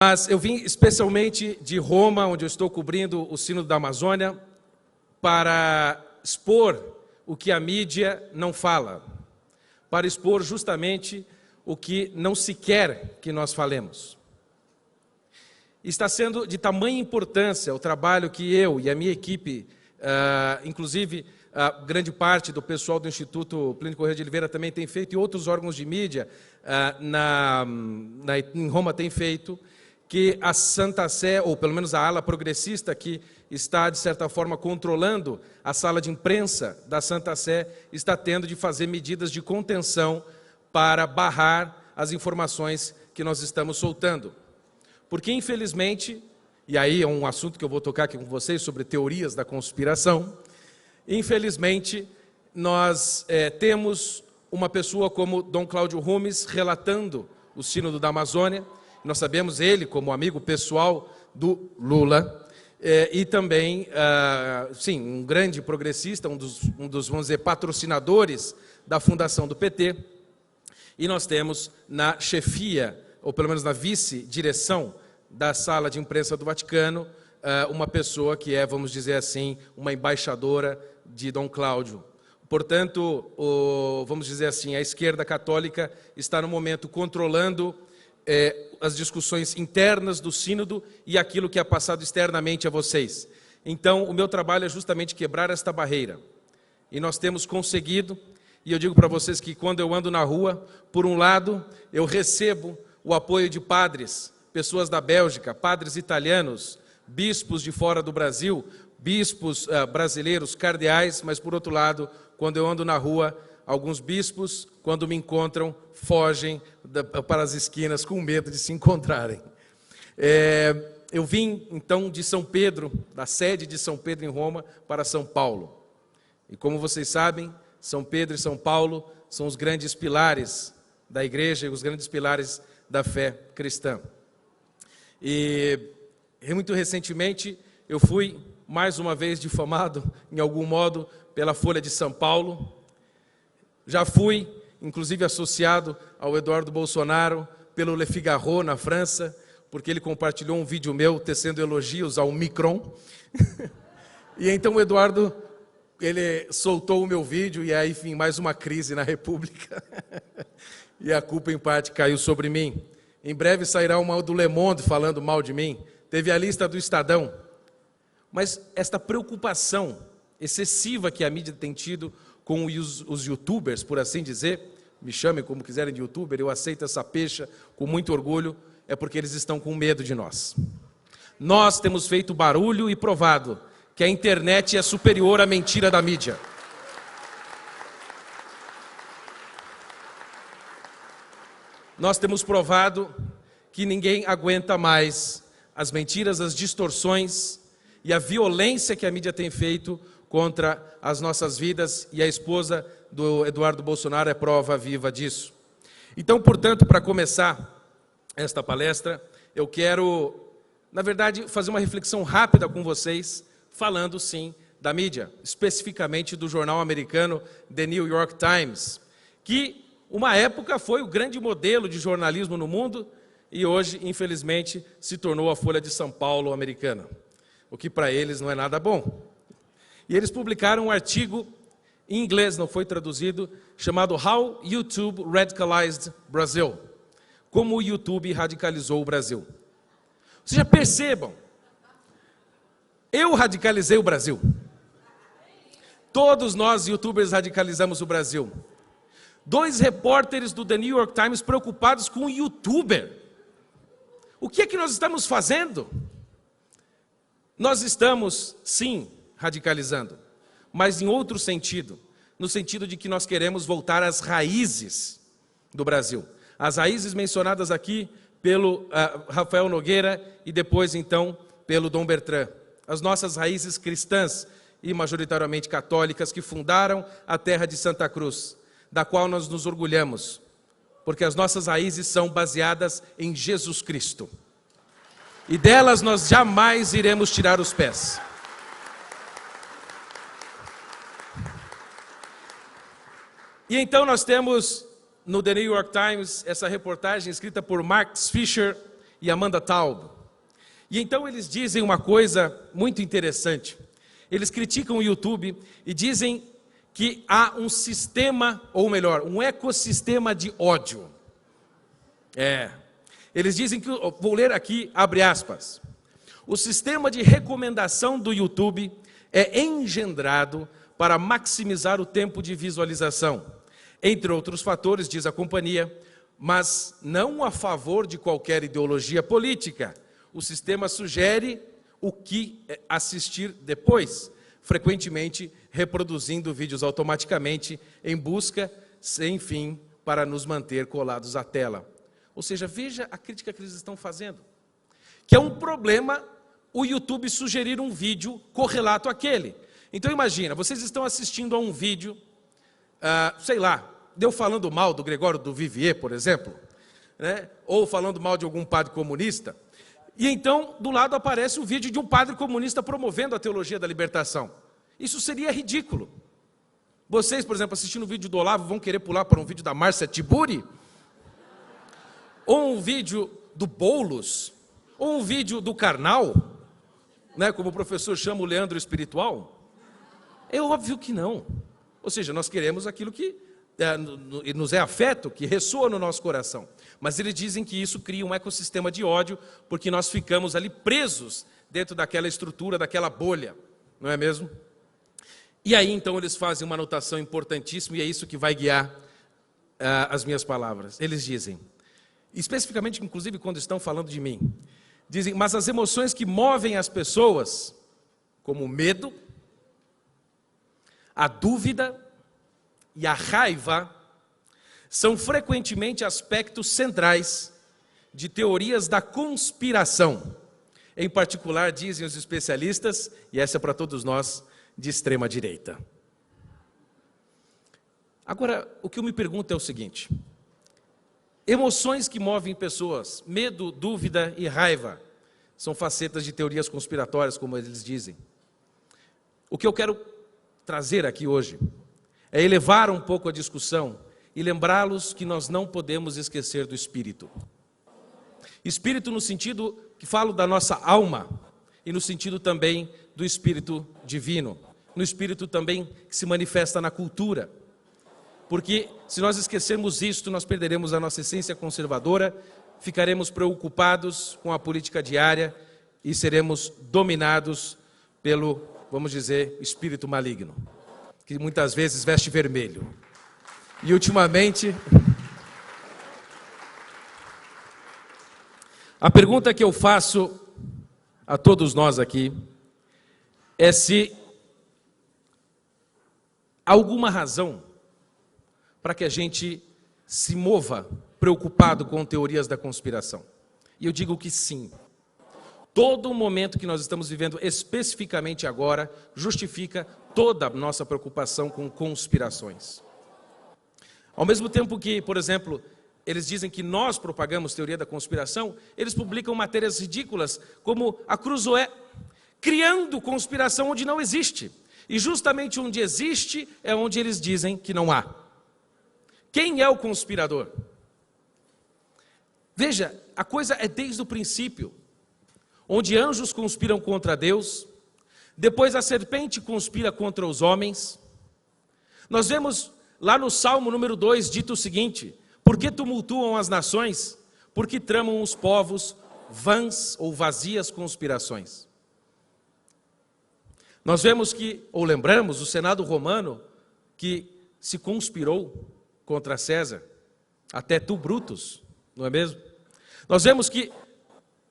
Mas eu vim especialmente de Roma, onde eu estou cobrindo o Sínodo da Amazônia, para expor o que a mídia não fala, para expor justamente o que não se quer que nós falemos. Está sendo de tamanha importância o trabalho que eu e a minha equipe, inclusive grande parte do pessoal do Instituto Plínio Corrêa de Oliveira também tem feito, e outros órgãos de mídia em Roma tem feito, que a Santa Sé, ou pelo menos a ala progressista que está, de certa forma, controlando a sala de imprensa da Santa Sé, está tendo de fazer medidas de contenção para barrar as informações que nós estamos soltando. Porque, infelizmente, e aí é um assunto que eu vou tocar aqui com vocês, sobre teorias da conspiração, infelizmente, nós temos uma pessoa como Dom Cláudio Rumes relatando o Sínodo da Amazônia. Nós sabemos ele como amigo pessoal do Lula, e também, sim, um grande progressista, um dos, vamos dizer, patrocinadores da fundação do PT. E nós temos na chefia, ou pelo menos na vice-direção da sala de imprensa do Vaticano, uma pessoa que é, vamos dizer assim, uma embaixadora de Dom Cláudio. Portanto, vamos dizer assim, a esquerda católica está no momento controlando as discussões internas do sínodo e aquilo que é passado externamente a vocês. Então, o meu trabalho é justamente quebrar esta barreira. E nós temos conseguido, e eu digo para vocês que quando eu ando na rua, por um lado, eu recebo o apoio de padres, pessoas da Bélgica, padres italianos, bispos de fora do Brasil, bispos brasileiros, cardeais, mas por outro lado, quando eu ando na rua, alguns bispos, quando me encontram, fogem para as esquinas com medo de se encontrarem. Eu vim, então, de São Pedro, da sede de São Pedro em Roma, para São Paulo. E como vocês sabem, São Pedro e São Paulo são os grandes pilares da igreja e os grandes pilares da fé cristã. E muito recentemente eu fui mais uma vez difamado, em algum modo, pela Folha de São Paulo. Já fui, inclusive, associado ao Eduardo Bolsonaro pelo Le Figaro, na França, porque ele compartilhou um vídeo meu tecendo elogios ao Micron. E então o Eduardo, ele soltou o meu vídeo e aí, enfim, mais uma crise na República. E a culpa, em parte, caiu sobre mim. Em breve sairá uma do Le Monde falando mal de mim. Teve a lista do Estadão. Mas esta preocupação excessiva que a mídia tem tido com os youtubers, por assim dizer, me chamem como quiserem de youtuber, eu aceito essa pecha com muito orgulho, é porque eles estão com medo de nós. Nós temos feito barulho e provado que a internet é superior à mentira da mídia. Nós temos provado que ninguém aguenta mais as mentiras, as distorções e a violência que a mídia tem feito contra as nossas vidas, e a esposa do Eduardo Bolsonaro é prova viva disso. Então, portanto, para começar esta palestra, eu quero, na verdade, fazer uma reflexão rápida com vocês, falando, sim, da mídia, especificamente do jornal americano The New York Times, que, uma época, foi o grande modelo de jornalismo no mundo e hoje, infelizmente, se tornou a Folha de São Paulo americana, o que para eles não é nada bom. E eles publicaram um artigo, em inglês, não foi traduzido, chamado How YouTube Radicalized Brazil. Como o YouTube radicalizou o Brasil. Vocês já percebam, eu radicalizei o Brasil. Todos nós, youtubers, radicalizamos o Brasil. 2 repórteres do The New York Times preocupados com o youtuber. O que é que nós estamos fazendo? Nós estamos, sim, radicalizando, mas em outro sentido, no sentido de que nós queremos voltar às raízes do Brasil. As raízes mencionadas aqui pelo Rafael Nogueira e depois, então, pelo Dom Bertrand. As nossas raízes cristãs e majoritariamente católicas que fundaram a terra de Santa Cruz, da qual nós nos orgulhamos, porque as nossas raízes são baseadas em Jesus Cristo. E delas nós jamais iremos tirar os pés. E então nós temos no The New York Times essa reportagem escrita por Max Fisher e Amanda Taub. E então eles dizem uma coisa muito interessante. Eles criticam o YouTube e dizem que há um sistema, ou melhor, um ecossistema de ódio. Eles dizem que, vou ler aqui, abre aspas, o sistema de recomendação do YouTube é engendrado para maximizar o tempo de visualização, entre outros fatores, diz a companhia, mas não a favor de qualquer ideologia política. O sistema sugere o que assistir depois, frequentemente reproduzindo vídeos automaticamente em busca sem fim para nos manter colados à tela. Ou seja, veja a crítica que eles estão fazendo. Que é um problema o YouTube sugerir um vídeo correlato àquele. Então imagina, vocês estão assistindo a um vídeo, sei lá, eu falando mal do Gregório do Vivier, por exemplo, né? Ou falando mal de algum padre comunista, e então do lado aparece um vídeo de um padre comunista promovendo a teologia da libertação. Isso seria ridículo. Vocês, por exemplo, assistindo o vídeo do Olavo, vão querer pular para um vídeo da Márcia Tiburi? Ou um vídeo do Boulos? Ou um vídeo do Karnal? Né, como o professor chama o Leandro espiritual? É óbvio que não. Ou seja, nós queremos aquilo que nos é afeto, que ressoa no nosso coração. Mas eles dizem que isso cria um ecossistema de ódio, porque nós ficamos ali presos dentro daquela estrutura, daquela bolha. Não é mesmo? E aí, então, eles fazem uma anotação importantíssima, e é isso que vai guiar as minhas palavras. Eles dizem, especificamente, inclusive, quando estão falando de mim, dizem, mas as emoções que movem as pessoas, como o medo, a dúvida e a raiva, são frequentemente aspectos centrais de teorias da conspiração. Em particular, dizem os especialistas, e essa é para todos nós, de extrema direita. Agora, o que eu me pergunto é o seguinte, emoções que movem pessoas, medo, dúvida e raiva, são facetas de teorias conspiratórias, como eles dizem. O que eu quero trazer aqui hoje é elevar um pouco a discussão e lembrá-los que nós não podemos esquecer do Espírito. Espírito no sentido que falo da nossa alma e no sentido também do Espírito divino, no Espírito também que se manifesta na cultura. Porque se nós esquecermos isto, nós perderemos a nossa essência conservadora, ficaremos preocupados com a política diária e seremos dominados pelo, vamos dizer, espírito maligno, que muitas vezes veste vermelho. E ultimamente, a pergunta que eu faço a todos nós aqui é se há alguma razão para que a gente se mova preocupado com teorias da conspiração. E eu digo que sim. Todo o momento que nós estamos vivendo, especificamente agora, justifica toda a nossa preocupação com conspirações. Ao mesmo tempo que, por exemplo, eles dizem que nós propagamos teoria da conspiração, eles publicam matérias ridículas, como a Cruzoé, criando conspiração onde não existe. E justamente onde existe é onde eles dizem que não há. Quem é o conspirador? Veja, a coisa é desde o princípio, onde anjos conspiram contra Deus, depois a serpente conspira contra os homens. Nós vemos lá no Salmo número 2 dito o seguinte, por que tumultuam as nações? Por que tramam os povos vãs ou vazias conspirações? Nós vemos que, ou lembramos, o Senado romano que se conspirou contra César, até tu, Brutus, não é mesmo? Nós vemos que,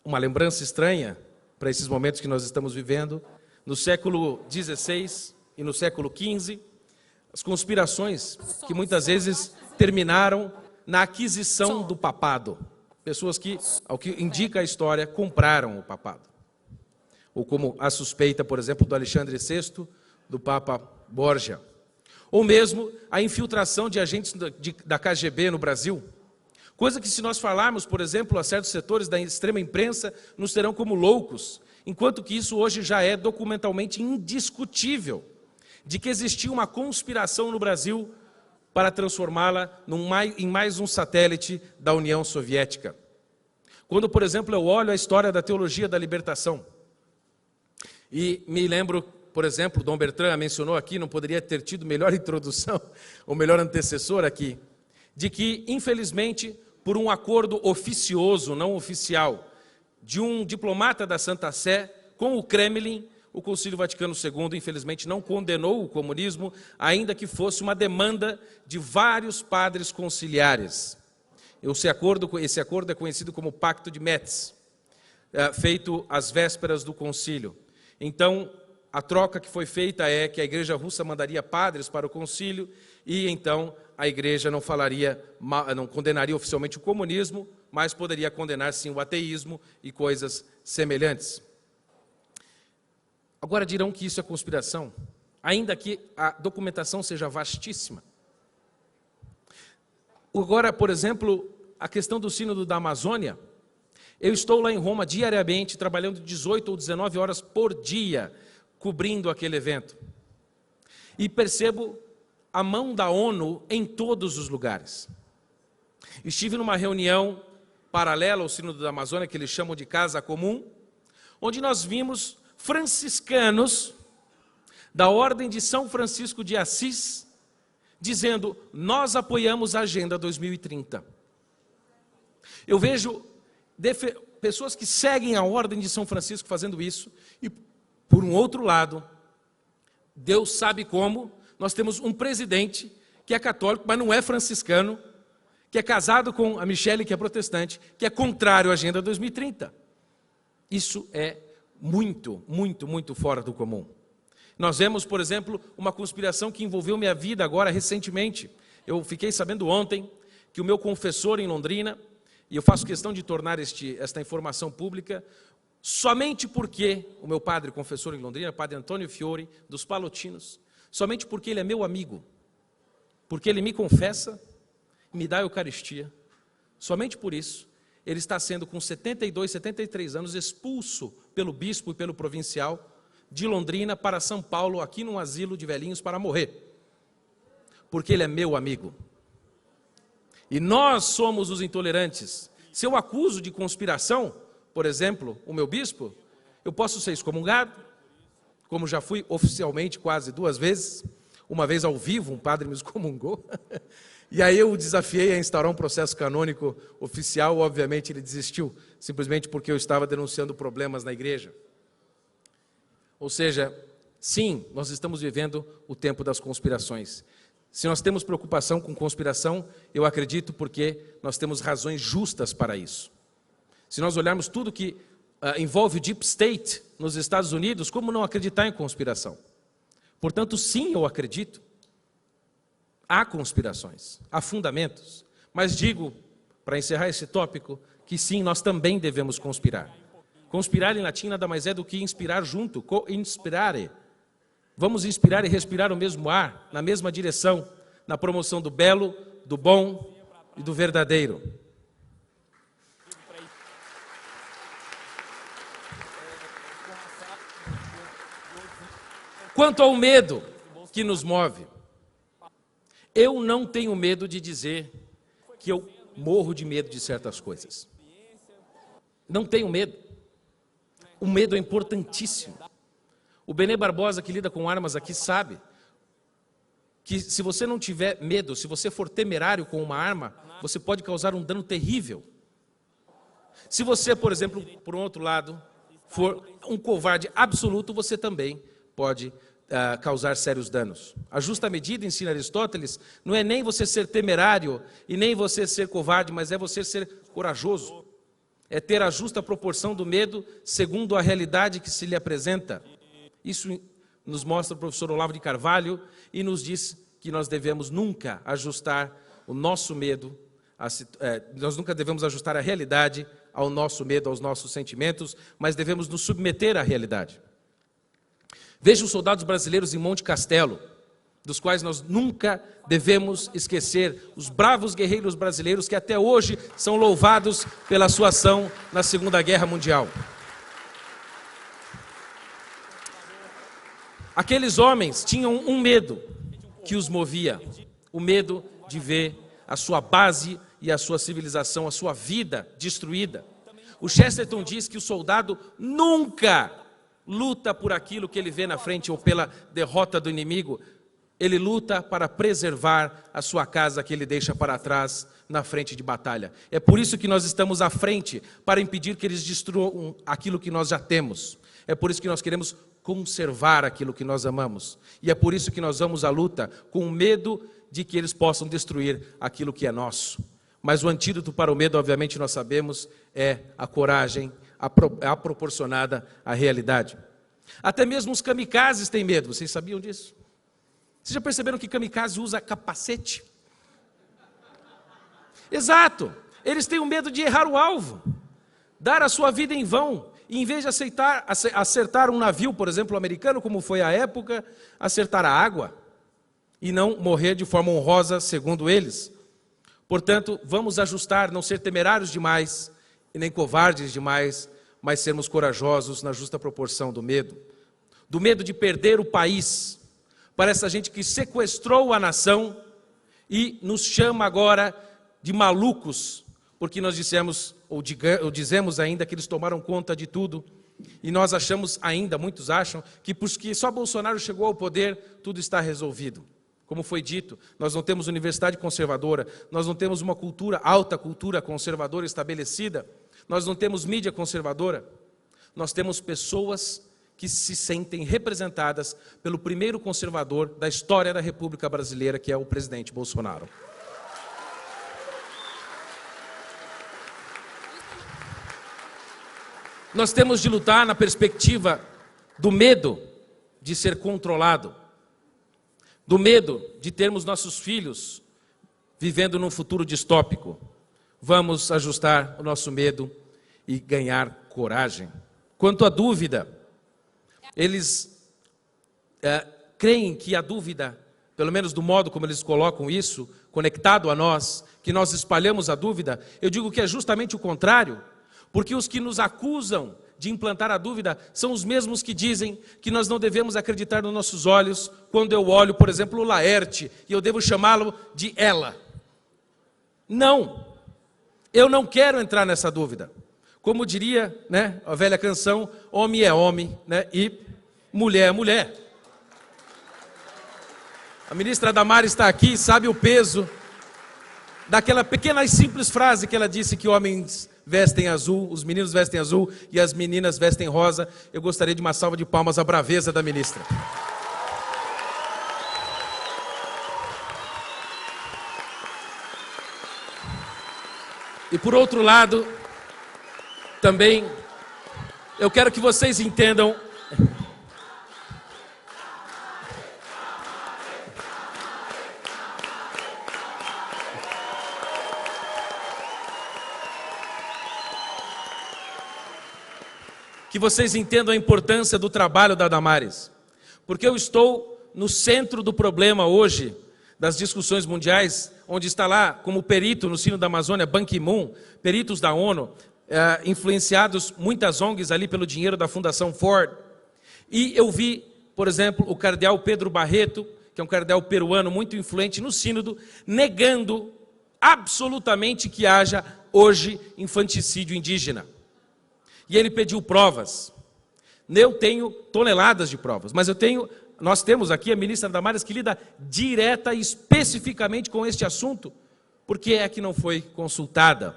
uma lembrança estranha para esses momentos que nós estamos vivendo, no século XVI e no século XV, as conspirações que muitas vezes terminaram na aquisição do papado. Pessoas que, ao que indica a história, compraram o papado. Ou como a suspeita, por exemplo, do Alexandre VI, do Papa Borgia. Ou mesmo a infiltração de agentes da KGB no Brasil. Coisa que, se nós falarmos, por exemplo, a certos setores da extrema imprensa, nos terão como loucos, enquanto que isso hoje já é documentalmente indiscutível, de que existia uma conspiração no Brasil para transformá-la em mais um satélite da União Soviética. Quando, por exemplo, eu olho a história da teologia da libertação, e me lembro, por exemplo, Dom Bertrand mencionou aqui, não poderia ter tido melhor introdução, ou melhor antecessor aqui, de que, infelizmente, por um acordo oficioso, não oficial, de um diplomata da Santa Sé com o Kremlin, o Concílio Vaticano II, infelizmente, não condenou o comunismo, ainda que fosse uma demanda de vários padres conciliares. Esse acordo é conhecido como Pacto de Metz, feito às vésperas do concílio. Então, a troca que foi feita é que a Igreja Russa mandaria padres para o concílio e, então, a Igreja não condenaria oficialmente o comunismo, mas poderia condenar, sim, o ateísmo e coisas semelhantes. Agora dirão que isso é conspiração, ainda que a documentação seja vastíssima. Agora, por exemplo, a questão do Sínodo da Amazônia, eu estou lá em Roma diariamente, trabalhando 18 ou 19 horas por dia, cobrindo aquele evento. E percebo a mão da ONU em todos os lugares. Estive numa reunião paralela ao Sínodo da Amazônia, que eles chamam de Casa Comum, onde nós vimos franciscanos da Ordem de São Francisco de Assis, dizendo, nós apoiamos a Agenda 2030. Eu vejo pessoas que seguem a Ordem de São Francisco fazendo isso, e, por um outro lado, Deus sabe como, nós temos um presidente que é católico, mas não é franciscano, que é casado com a Michele, que é protestante, que é contrário à Agenda 2030. Isso é muito, muito, muito fora do comum. Nós vemos, por exemplo, uma conspiração que envolveu minha vida agora recentemente. Eu fiquei sabendo ontem que o meu confessor em Londrina, e eu faço questão de tornar esta informação pública, somente porque o meu padre confessor em Londrina, padre Antônio Fiore, dos Palotinos, somente porque ele é meu amigo, porque ele me confessa, me dá a Eucaristia, somente por isso, ele está sendo com 72, 73 anos expulso pelo bispo e pelo provincial de Londrina para São Paulo, aqui num asilo de velhinhos para morrer, porque ele é meu amigo. E nós somos os intolerantes. Se eu acuso de conspiração, por exemplo, o meu bispo, eu posso ser excomungado, como já fui oficialmente quase 2 vezes, uma vez ao vivo, um padre me excomungou, e aí eu o desafiei a instaurar um processo canônico oficial, obviamente ele desistiu, simplesmente porque eu estava denunciando problemas na igreja. Ou seja, sim, nós estamos vivendo o tempo das conspirações. Se nós temos preocupação com conspiração, eu acredito porque nós temos razões justas para isso. Se nós olharmos tudo que envolve o Deep State nos Estados Unidos, como não acreditar em conspiração? Portanto, sim, eu acredito. Há conspirações, há fundamentos. Mas digo, para encerrar esse tópico, que sim, nós também devemos conspirar. Conspirar em latim nada mais é do que inspirar junto, co-inspirare. Vamos inspirar e respirar o mesmo ar, na mesma direção, na promoção do belo, do bom e do verdadeiro. Quanto ao medo que nos move, eu não tenho medo de dizer que eu morro de medo de certas coisas. Não tenho medo. O medo é importantíssimo. O Benê Barbosa, que lida com armas aqui, sabe que se você não tiver medo, se você for temerário com uma arma, você pode causar um dano terrível. Se você, por exemplo, por um outro lado, for um covarde absoluto, você também pode causar sérios danos. A justa medida, ensina Aristóteles, não é nem você ser temerário e nem você ser covarde, mas é você ser corajoso. É ter a justa proporção do medo segundo a realidade que se lhe apresenta. Isso nos mostra o professor Olavo de Carvalho e nos diz que nós devemos nunca ajustar o nosso medo, nós nunca devemos ajustar a realidade ao nosso medo, aos nossos sentimentos, mas devemos nos submeter à realidade. Veja os soldados brasileiros em Monte Castelo, dos quais nós nunca devemos esquecer, os bravos guerreiros brasileiros que até hoje são louvados pela sua ação na Segunda Guerra Mundial. Aqueles homens tinham um medo que os movia, o medo de ver a sua base e a sua civilização, a sua vida destruída. O Chesterton diz que o soldado nunca luta por aquilo que ele vê na frente ou pela derrota do inimigo. Ele luta para preservar a sua casa que ele deixa para trás na frente de batalha. É por isso que nós estamos à frente, para impedir que eles destruam aquilo que nós já temos. É por isso que nós queremos conservar aquilo que nós amamos. E é por isso que nós vamos à luta com medo de que eles possam destruir aquilo que é nosso. Mas o antídoto para o medo, obviamente, nós sabemos, é a coragem proporcionada à realidade. Até mesmo os kamikazes têm medo, vocês sabiam disso? Vocês já perceberam que kamikaze usa capacete? Exato, eles têm o medo de errar o alvo, dar a sua vida em vão, e em vez de acertar um navio, por exemplo, americano, como foi a época, acertar a água, e não morrer de forma honrosa, segundo eles. Portanto, vamos ajustar, não ser temerários demais, e nem covardes demais, mas sermos corajosos na justa proporção do medo. Do medo de perder o país, para essa gente que sequestrou a nação e nos chama agora de malucos, porque nós dissemos, ou dizemos ainda, que eles tomaram conta de tudo, e nós achamos ainda, muitos acham, que porque só Bolsonaro chegou ao poder, tudo está resolvido. Como foi dito, nós não temos universidade conservadora, nós não temos uma cultura, alta cultura conservadora estabelecida, nós não temos mídia conservadora, nós temos pessoas que se sentem representadas pelo primeiro conservador da história da República Brasileira, que é o presidente Bolsonaro. Nós temos de lutar na perspectiva do medo de ser controlado, do medo de termos nossos filhos vivendo num futuro distópico. Vamos ajustar o nosso medo e ganhar coragem. Quanto à dúvida, eles creem que a dúvida, pelo menos do modo como eles colocam isso, conectado a nós, que nós espalhamos a dúvida, eu digo que é justamente o contrário, porque os que nos acusam de implantar a dúvida são os mesmos que dizem que nós não devemos acreditar nos nossos olhos quando eu olho, por exemplo, o Laerte, e eu devo chamá-lo de ela. Não, eu não quero entrar nessa dúvida. Como diria, né, a velha canção, homem é homem, né, e mulher é mulher. A ministra Damares está aqui, sabe o peso daquela pequena e simples frase que ela disse, que homens vestem azul, os meninos vestem azul e as meninas vestem rosa. Eu gostaria de uma salva de palmas à braveza da ministra. E por outro lado, também, eu quero que vocês entendam a importância do trabalho da Damares, porque eu estou no centro do problema hoje, das discussões mundiais, onde está lá como perito no sino da Amazônia, Ban Ki-moon, peritos da ONU, influenciados muitas ONGs ali pelo dinheiro da Fundação Ford. E eu vi, por exemplo, o cardeal Pedro Barreto, que é um cardeal peruano muito influente no sínodo, negando absolutamente que haja hoje infanticídio indígena. E ele pediu provas. Eu tenho toneladas de provas, mas nós temos aqui a ministra Damares que lida direta e especificamente com este assunto. Por que é que não foi consultada?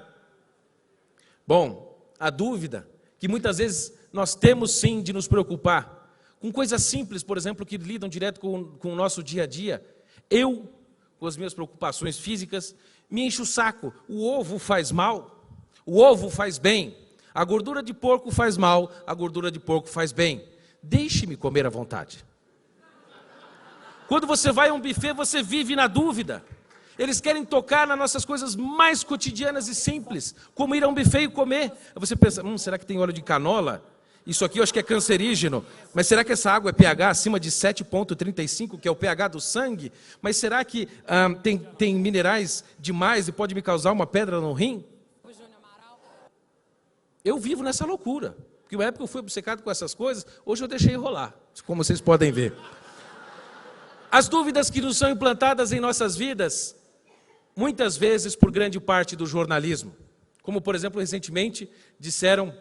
Bom, a dúvida que muitas vezes nós temos sim de nos preocupar com coisas simples, por exemplo, que lidam direto com o nosso dia a dia. Eu, com as minhas preocupações físicas, me encho o saco. O ovo faz mal, o ovo faz bem. A gordura de porco faz mal, a gordura de porco faz bem. Deixe-me comer à vontade. Quando você vai a um buffet, você vive na dúvida. Eles querem tocar nas nossas coisas mais cotidianas e simples, como ir a um buffet e comer. Aí você pensa, será que tem óleo de canola? Isso aqui eu acho que é cancerígeno. Mas será que essa água é pH acima de 7,35, que é o pH do sangue? Mas será que tem minerais demais e pode me causar uma pedra no rim? Eu vivo nessa loucura, porque na época eu fui obcecado com essas coisas, hoje eu deixei rolar, como vocês podem ver. As dúvidas que nos são implantadas em nossas vidas, muitas vezes por grande parte do jornalismo. Como, por exemplo, recentemente disseram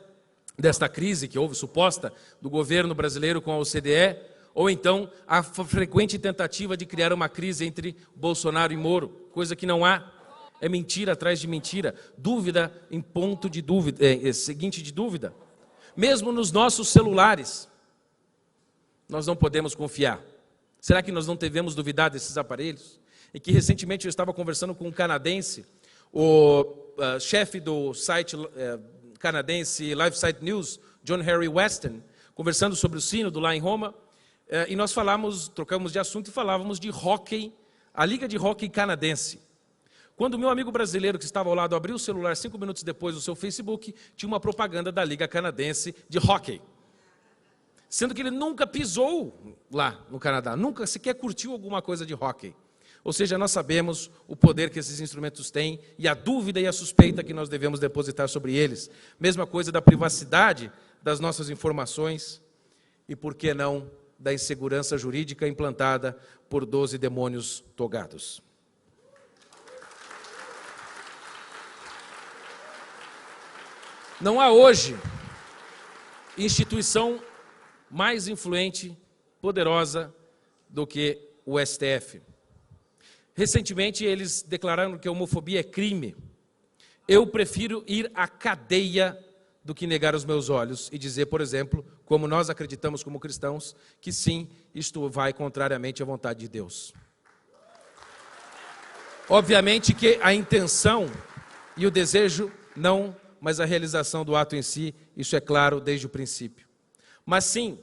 desta crise que houve, suposta, do governo brasileiro com a OCDE, ou então a frequente tentativa de criar uma crise entre Bolsonaro e Moro, coisa que não há, é mentira atrás de mentira, dúvida em ponto de dúvida, seguinte de dúvida. Mesmo nos nossos celulares, nós não podemos confiar. Será que nós não devemos duvidar desses aparelhos? E que recentemente eu estava conversando com um canadense, o chefe do site canadense LiveSite News, John Harry Weston, conversando sobre o sínodo lá em Roma, e nós trocamos de assunto e falávamos de hóquei, a Liga de Hóquei Canadense. Quando o meu amigo brasileiro que estava ao lado abriu o celular 5 minutos depois do seu Facebook, tinha uma propaganda da Liga Canadense de hóquei. Sendo que ele nunca pisou lá no Canadá, nunca sequer curtiu alguma coisa de hóquei. Ou seja, nós sabemos o poder que esses instrumentos têm e a dúvida e a suspeita que nós devemos depositar sobre eles. Mesma coisa da privacidade das nossas informações e, por que não, da insegurança jurídica implantada por 12 demônios togados. Não há hoje instituição mais influente, poderosa do que o STF. Recentemente, eles declararam que a homofobia é crime. Eu prefiro ir à cadeia do que negar os meus olhos e dizer, por exemplo, como nós acreditamos como cristãos, que sim, isto vai contrariamente à vontade de Deus. Obviamente que a intenção e o desejo não, mas a realização do ato em si, isso é claro desde o princípio. Mas sim,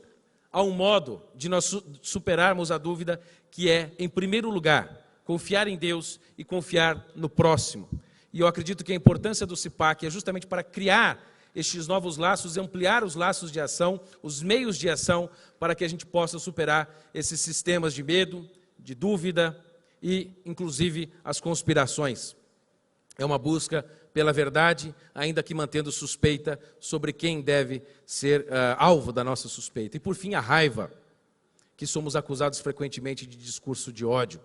há um modo de nós superarmos a dúvida que é, em primeiro lugar, confiar em Deus e confiar no próximo. E eu acredito que a importância do CIPAC é justamente para criar estes novos laços, ampliar os laços de ação, os meios de ação, para que a gente possa superar esses sistemas de medo, de dúvida e, inclusive, as conspirações. É uma busca pela verdade, ainda que mantendo suspeita sobre quem deve ser alvo da nossa suspeita. E, por fim, a raiva, que somos acusados frequentemente de discurso de ódio.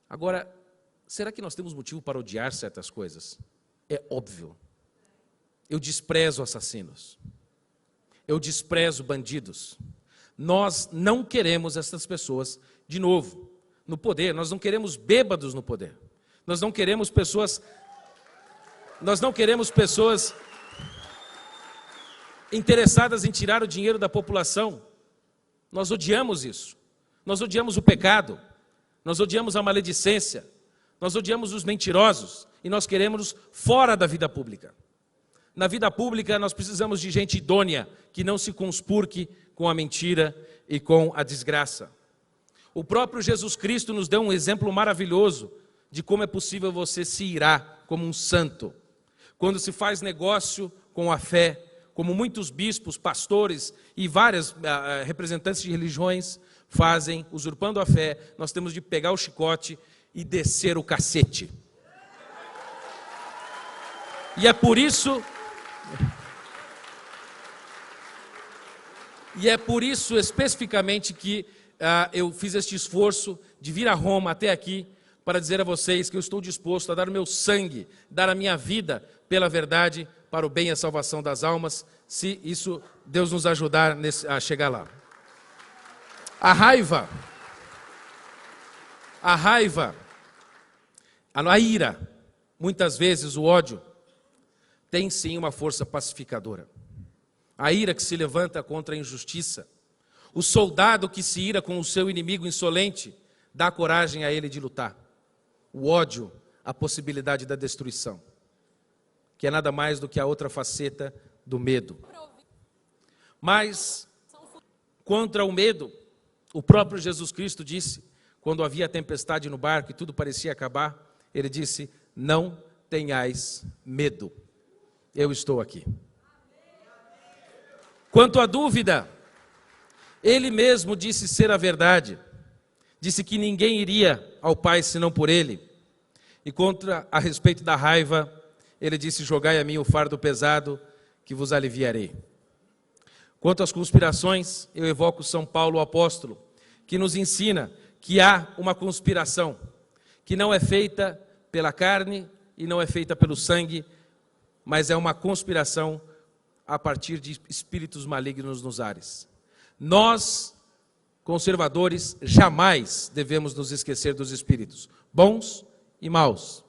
Agora, será que nós temos motivo para odiar certas coisas? É óbvio. Eu desprezo assassinos. Eu desprezo bandidos. Nós não queremos essas pessoas, de novo, no poder. Nós não queremos bêbados no poder. Nós não queremos pessoas interessadas em tirar o dinheiro da população. Nós odiamos isso. Nós odiamos o pecado. Nós odiamos a maledicência, nós odiamos os mentirosos e nós queremos fora da vida pública. Na vida pública nós precisamos de gente idônea, que não se conspurque com a mentira e com a desgraça. O próprio Jesus Cristo nos deu um exemplo maravilhoso de como é possível você se irar como um santo. Quando se faz negócio com a fé, como muitos bispos, pastores e vários representantes de religiões fazem, usurpando a fé, nós temos de pegar o chicote e descer o cacete. E é por isso especificamente que eu fiz este esforço de vir a Roma até aqui para dizer a vocês que eu estou disposto a dar o meu sangue, dar a minha vida pela verdade, para o bem e a salvação das almas, se isso Deus nos ajudar a chegar lá. A raiva, a ira, muitas vezes o ódio, tem sim uma força pacificadora. A ira que se levanta contra a injustiça. O soldado que se ira com o seu inimigo insolente, dá coragem a ele de lutar. O ódio, a possibilidade da destruição, que é nada mais do que a outra faceta do medo. Mas, contra o medo, o próprio Jesus Cristo disse, quando havia tempestade no barco e tudo parecia acabar, ele disse, não tenhais medo, eu estou aqui. Quanto à dúvida, ele mesmo disse ser a verdade, disse que ninguém iria ao Pai senão por ele. E a respeito da raiva, ele disse, jogai a mim o fardo pesado, que vos aliviarei. Quanto às conspirações, eu evoco São Paulo, o apóstolo, que nos ensina que há uma conspiração, que não é feita pela carne e não é feita pelo sangue, mas é uma conspiração a partir de espíritos malignos nos ares. Nós, conservadores, jamais devemos nos esquecer dos espíritos, bons e maus.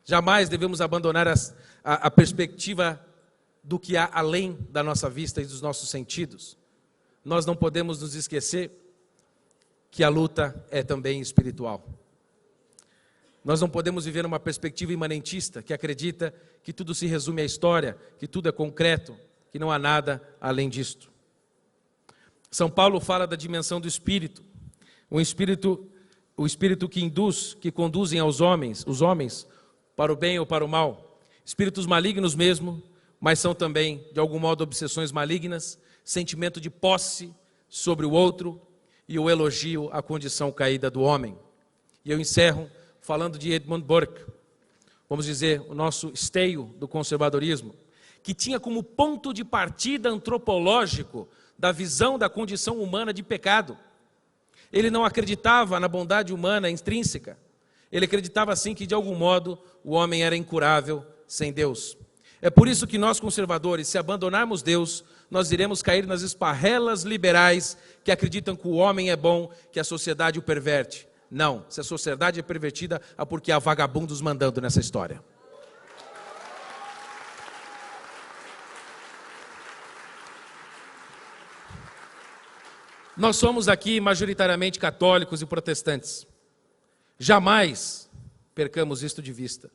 Jamais devemos abandonar a perspectiva do que há além da nossa vista e dos nossos sentidos. Nós não podemos nos esquecer que a luta é também espiritual. Nós não podemos viver uma perspectiva imanentista, que acredita que tudo se resume à história, que tudo é concreto, que não há nada além disto. São Paulo fala da dimensão do espírito, o espírito que induz, que conduzem os homens para o bem ou para o mal. Espíritos malignos mesmo, mas são também, de algum modo, obsessões malignas, sentimento de posse sobre o outro e o elogio à condição caída do homem. E eu encerro falando de Edmund Burke, vamos dizer, o nosso esteio do conservadorismo, que tinha como ponto de partida antropológico da visão da condição humana de pecado. Ele não acreditava na bondade humana intrínseca. Ele acreditava, assim, que de algum modo o homem era incurável sem Deus. É por isso que nós, conservadores, se abandonarmos Deus, nós iremos cair nas esparrelas liberais que acreditam que o homem é bom, que a sociedade o perverte. Não, se a sociedade é pervertida, é porque há vagabundos mandando nessa história. Nós somos aqui majoritariamente católicos e protestantes. Jamais percamos isto de vista.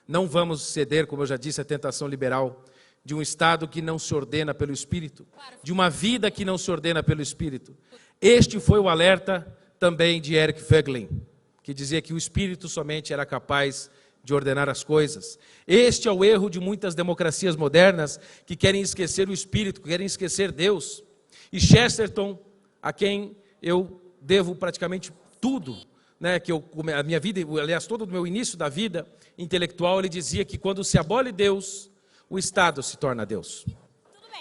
Não vamos ceder, como eu já disse, à tentação liberal de um Estado que não se ordena pelo Espírito, de uma vida que não se ordena pelo Espírito. Este foi o alerta também de Eric Voegelin, que dizia que o Espírito somente era capaz de ordenar as coisas. Este é o erro de muitas democracias modernas que querem esquecer o Espírito, que querem esquecer Deus. E Chesterton, a quem eu devo praticamente tudo, né, a minha vida, aliás, todo o meu início da vida intelectual, ele dizia que quando se abole Deus, o Estado se torna Deus.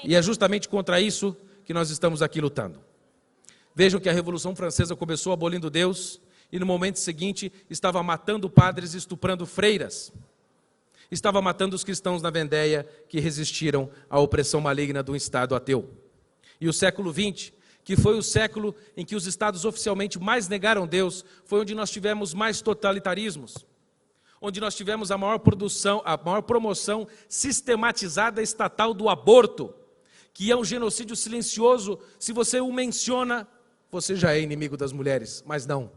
E é justamente contra isso que nós estamos aqui lutando. Vejam que a Revolução Francesa começou abolindo Deus e no momento seguinte estava matando padres e estuprando freiras. Estava matando os cristãos na Vendéia que resistiram à opressão maligna do Estado ateu. E o século XX, que foi o século em que os estados oficialmente mais negaram Deus, foi onde nós tivemos mais totalitarismos, onde nós tivemos a maior promoção sistematizada estatal do aborto, que é um genocídio silencioso. Se você o menciona, você já é inimigo das mulheres, mas não.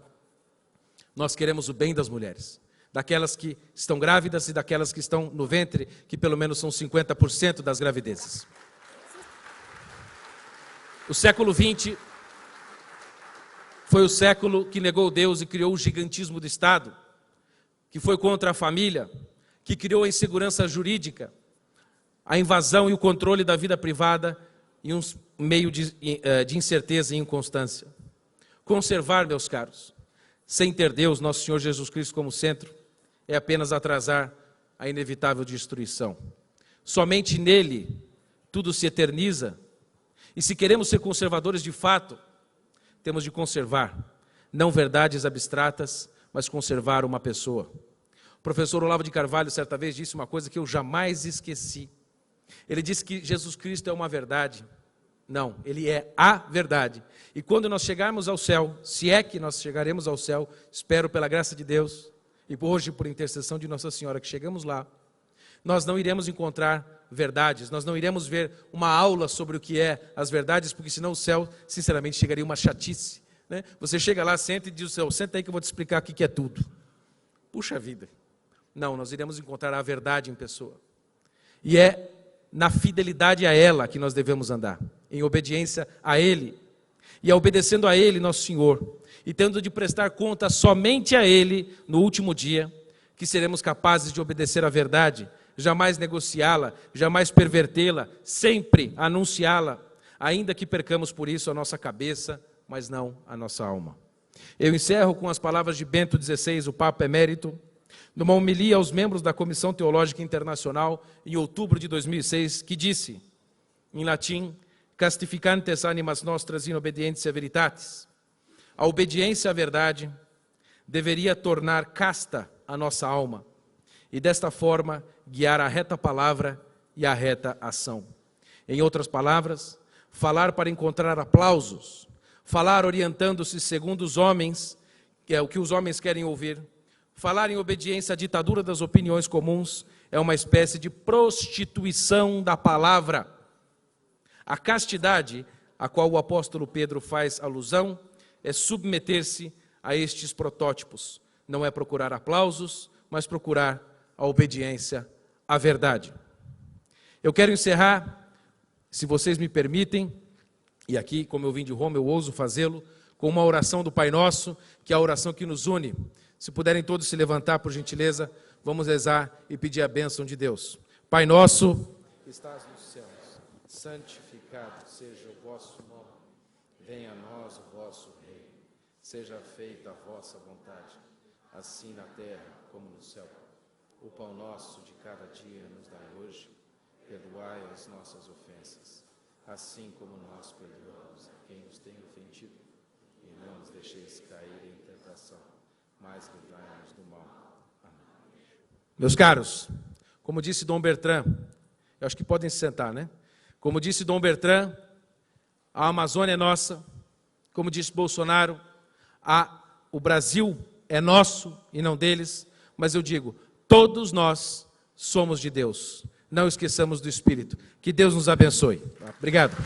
Nós queremos o bem das mulheres, daquelas que estão grávidas e daquelas que estão no ventre, que pelo menos são 50% das gravidezes. O século XX foi o século que negou Deus e criou o gigantismo do Estado, que foi contra a família, que criou a insegurança jurídica, a invasão e o controle da vida privada e um meio de incerteza e inconstância. Conservar, meus caros, sem ter Deus, nosso Senhor Jesus Cristo como centro, é apenas atrasar a inevitável destruição. Somente nele tudo se eterniza. E se queremos ser conservadores de fato, temos de conservar, não verdades abstratas, mas conservar uma pessoa. O professor Olavo de Carvalho, certa vez, disse uma coisa que eu jamais esqueci. Ele disse que Jesus Cristo é uma verdade. Não, Ele é a verdade. E quando nós chegarmos ao céu, se é que nós chegaremos ao céu, espero pela graça de Deus, e hoje por intercessão de Nossa Senhora que chegamos lá, nós não iremos encontrar verdades, nós não iremos ver uma aula sobre o que é as verdades, porque senão o céu, sinceramente, chegaria uma chatice, né? Você chega lá, senta e diz: senta aí que eu vou te explicar o que é tudo. Puxa vida. Não, nós iremos encontrar a verdade em pessoa. E é na fidelidade a ela que nós devemos andar, em obediência a Ele. E obedecendo a Ele, nosso Senhor, e tendo de prestar conta somente a Ele no último dia, que seremos capazes de obedecer à verdade, jamais negociá-la, jamais pervertê-la, sempre anunciá-la, ainda que percamos por isso a nossa cabeça, mas não a nossa alma. Eu encerro com as palavras de Bento XVI, o Papa Emérito, numa homilia aos membros da Comissão Teológica Internacional, em outubro de 2006, que disse, em latim: castificantes animas nostras in obedientia veritatis. A obediência à verdade deveria tornar casta a nossa alma, e desta forma guiar a reta palavra e a reta ação. Em outras palavras, falar para encontrar aplausos, falar orientando-se segundo os homens, que é o que os homens querem ouvir, falar em obediência à ditadura das opiniões comuns, é uma espécie de prostituição da palavra. A castidade, a qual o apóstolo Pedro faz alusão, é submeter-se a estes protótipos. Não é procurar aplausos, mas procurar a obediência à verdade. Eu quero encerrar, se vocês me permitem, e aqui, como eu vim de Roma, eu ouso fazê-lo, com uma oração do Pai Nosso, que é a oração que nos une. Se puderem todos se levantar, por gentileza, vamos rezar e pedir a bênção de Deus. Pai Nosso, que estás nos céus, santificado seja o vosso nome. Venha a nós o vosso reino. Seja feita a vossa vontade, assim na terra como no céu. O pão nosso de cada dia nos dai hoje. Perdoai as nossas ofensas, assim como nós perdoamos a quem nos tem ofendido. E não nos deixeis cair em tentação, mas livrai-nos do mal. Amém. Meus caros, como disse Dom Bertrand, eu acho que podem se sentar, né? Como disse Dom Bertrand, a Amazônia é nossa. Como disse Bolsonaro, o Brasil é nosso e não deles. Mas eu digo, todos nós somos de Deus. Não esqueçamos do Espírito. Que Deus nos abençoe. Obrigado.